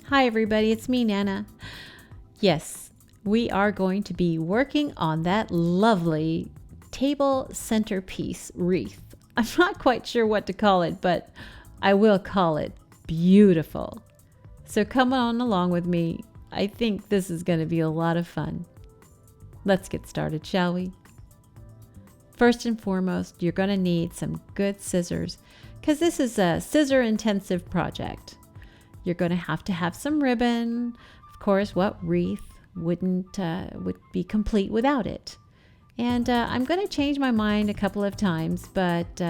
Hi everybody, it's me, Nana. Yes, we are going to be working on that lovely table centerpiece wreath. I'm not quite sure what to call it, but I will call it beautiful. So come on along with me. I think this is going to be a lot of fun. Let's get started, shall we? First and foremost, you're going to need some good scissors because this is a scissor-intensive project. You're going to have some ribbon. Of course, what wreath would be complete without it? And I'm going to change my mind a couple of times, but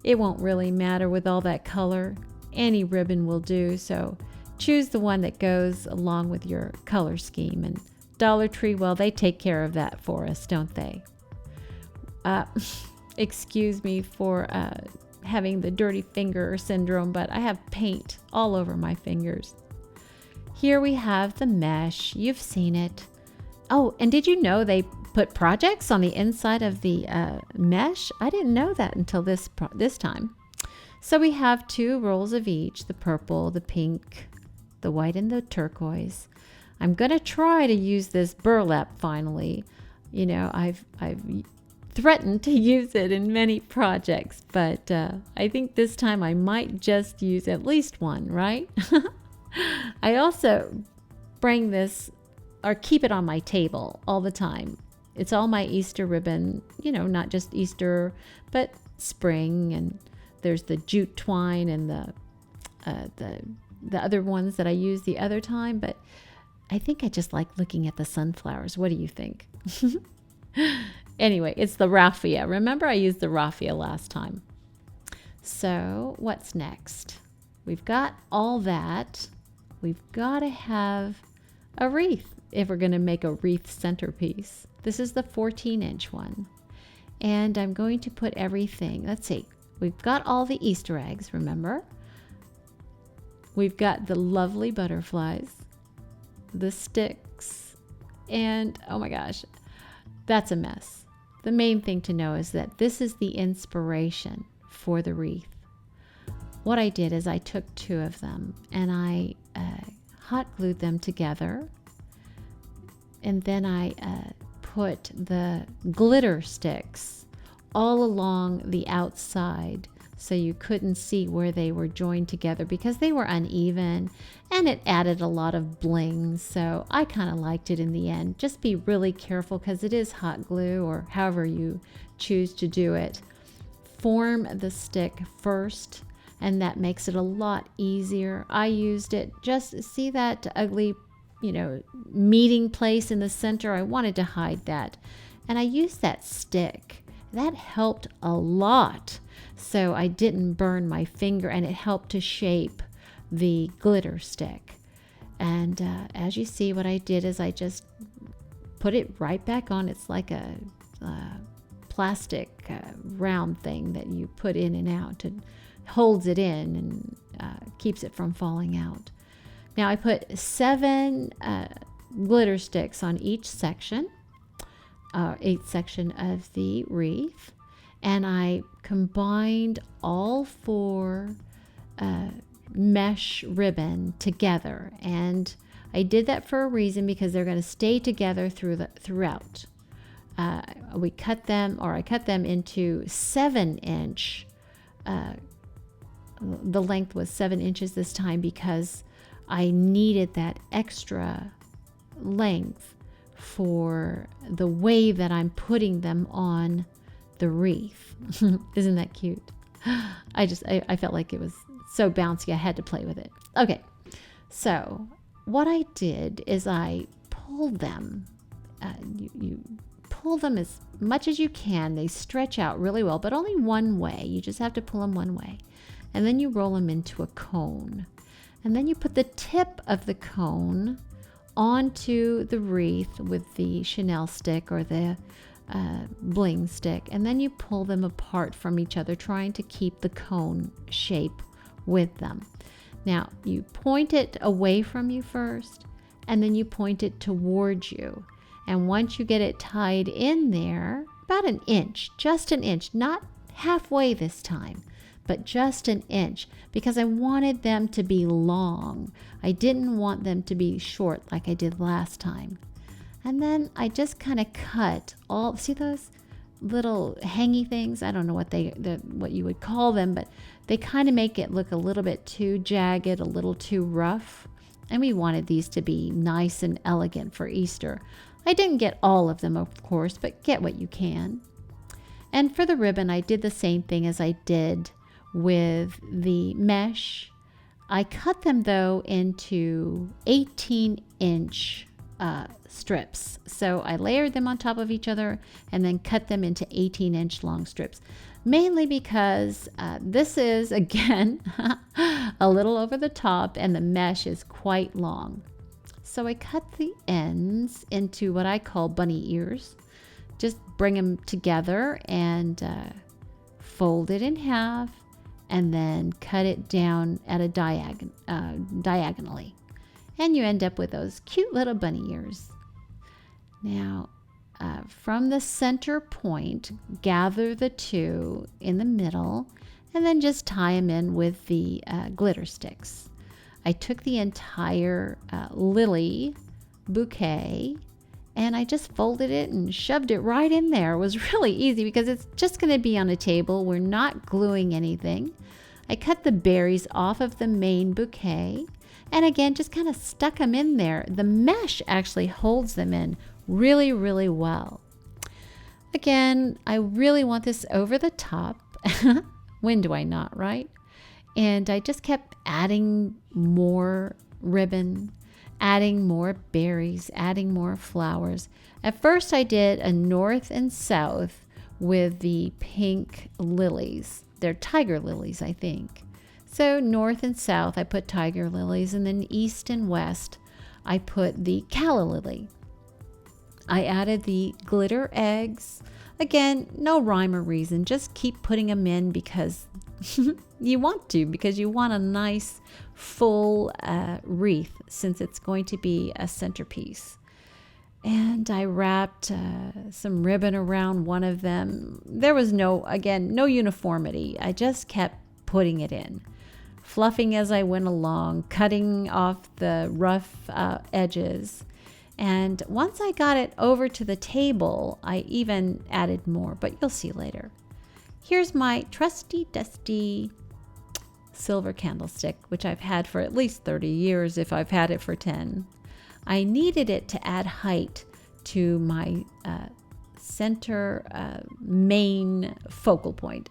it won't really matter with all that color. Any ribbon will do, so choose the one that goes along with your color scheme. And Dollar Tree, well, they take care of that for us, don't they? Excuse me for having the dirty finger syndrome, but I have paint all over my fingers. Here we have the mesh. You've seen it. Oh, and did you know they put projects on the inside of the mesh? I didn't know that until this time. So we have 2 rolls of each, the purple, the pink, the white, and the turquoise. I'm going to try to use this burlap finally. You know, I've threatened to use it in many projects, but I think this time I might just use at least one, right? I also bring this or keep it on my table all the time. It's all my Easter ribbon, you know, not just Easter, but spring, and there's the jute twine and the other ones that I use the other time, but I think I just like looking at the sunflowers. What do you think? Anyway, it's the raffia. Remember, I used the raffia last time. So what's next? We've got all that. We've got to have a wreath if we're going to make a wreath centerpiece. This is the 14-inch one. And I'm going to put everything. Let's see. We've got all the Easter eggs, remember? We've got the lovely butterflies, the sticks, and oh my gosh, that's a mess. The main thing to know is that this is the inspiration for the wreath. What I did is I took 2 of them and I hot glued them together, and then I put the glitter sticks all along the outside so you couldn't see where they were joined together because they were uneven, and it added a lot of bling. So I kind of liked it in the end. Just be really careful because it is hot glue, or however you choose to do it. Form the stick first, and that makes it a lot easier. I used it, just see that ugly, meeting place in the center. I wanted to hide that, and I used that stick. That helped a lot, so I didn't burn my finger, and it helped to shape the glitter stick. And as you see, what I did is I just put it right back on. It's like a plastic round thing that you put in and out. It holds it in and keeps it from falling out. Now I put 7 glitter sticks on each section. 8th section of the wreath, and I combined all 4 mesh ribbon together, and I did that for a reason because they're going to stay together throughout. I cut them into 7-inch. The length was 7 inches this time because I needed that extra length for the way that I'm putting them on the wreath. Isn't that cute? I felt like it was so bouncy, I had to play with it. Okay, so what I did is I pulled them. You pull them as much as you can. They stretch out really well, but only one way. You just have to pull them one way. And then you roll them into a cone. And then you put the tip of the cone onto the wreath with the Chanel stick or the bling stick, and then you pull them apart from each other, trying to keep the cone shape with them. Now you point it away from you first, and then you point it towards you, and once you get it tied in there, about an inch, just an inch, not halfway this time, but just an inch because I wanted them to be long. I didn't want them to be short like I did last time. And then I just kind of cut all, see those little hangy things? I don't know what you would call them, but they kind of make it look a little bit too jagged, a little too rough. And we wanted these to be nice and elegant for Easter. I didn't get all of them, of course, but get what you can. And for the ribbon, I did the same thing as I did with the mesh. I cut them, though, into 18-inch strips. So I layered them on top of each other and then cut them into 18-inch long strips. Mainly because this is, again, a little over the top and the mesh is quite long. So I cut the ends into what I call bunny ears. Just bring them together and fold it in half and then cut it down at a diagonally. And you end up with those cute little bunny ears. Now, from the center point, gather the two in the middle and then just tie them in with the glitter sticks. I took the entire lily bouquet and I just folded it and shoved it right in there. It was really easy because it's just going to be on a table. We're not gluing anything. I cut the berries off of the main bouquet and again just kind of stuck them in there. The mesh actually holds them in really, really well. Again, I really want this over the top. When do I not, right? And I just kept adding more ribbon, adding more berries, adding more flowers. At first I did a north and south with the pink lilies. They're tiger lilies, I think. So north and south I put tiger lilies, and then east and west I put the calla lily. I added the glitter eggs. Again, no rhyme or reason. Just keep putting them in because you want to, because you want a nice full wreath since it's going to be a centerpiece. And I wrapped some ribbon around one of them. There was no uniformity. I just kept putting it in, fluffing as I went along, cutting off the rough edges. And once I got it over to the table, I even added more, but you'll see later. Here's my trusty, dusty silver candlestick, which I've had for at least 30 years if I've had it for 10. I needed it to add height to my center main focal point.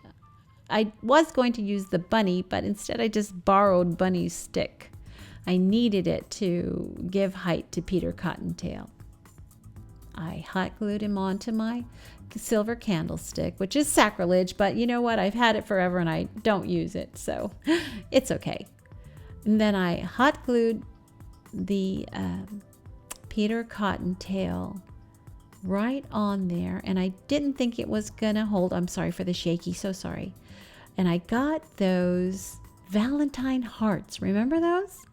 I was going to use the bunny, but instead I just borrowed Bunny's stick. I needed it to give height to Peter Cottontail. I hot glued him onto my silver candlestick, which is sacrilege, but you know what? I've had it forever and I don't use it, so it's okay. And then I hot glued the Peter Cottontail right on there, and I didn't think it was gonna hold. I'm sorry for the shaky, so sorry. And I got those Valentine hearts. Remember those?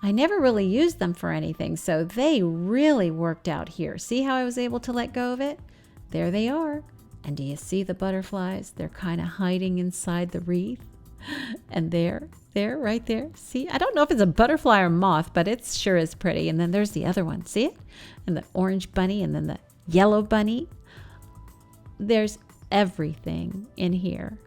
I never really used them for anything, so they really worked out here. See how I was able to let go of it? There they are. And do you see the butterflies? They're kind of hiding inside the wreath. And there, right there. See, I don't know if it's a butterfly or moth, but it sure is pretty. And then there's the other one. See it? And the orange bunny and then the yellow bunny. There's everything in here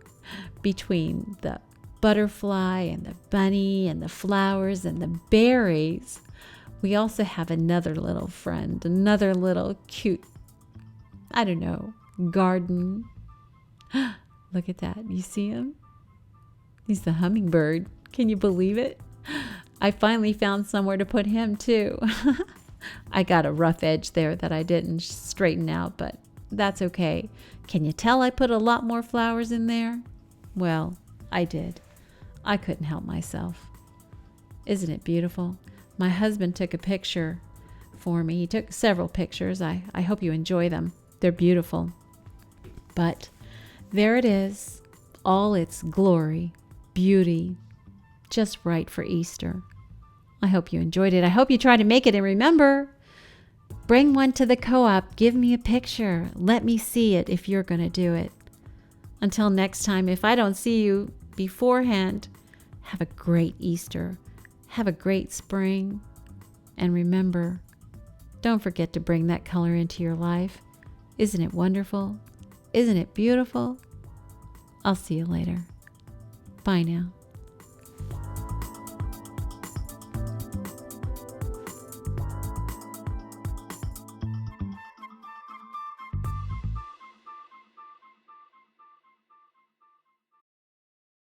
between the butterfly and the bunny and the flowers and the berries. We also have another little friend, another little cute, I don't know, garden. Look at that. You see him? He's the hummingbird. Can you believe it? I finally found somewhere to put him too. I got a rough edge there that I didn't straighten out, but that's okay. Can you tell I put a lot more flowers in there? Well, I did. I couldn't help myself. Isn't it beautiful? My husband took a picture for me. He took several pictures. I hope you enjoy them. They're beautiful. But there it is, all its glory, beauty, just right for Easter. I hope you enjoyed it. I hope you try to make it. And remember, bring one to the co-op. Give me a picture. Let me see it if you're going to do it. Until next time, if I don't see you beforehand, have a great Easter. Have a great spring. And remember, don't forget to bring that color into your life. Isn't it wonderful? Isn't it beautiful? I'll see you later. Bye now.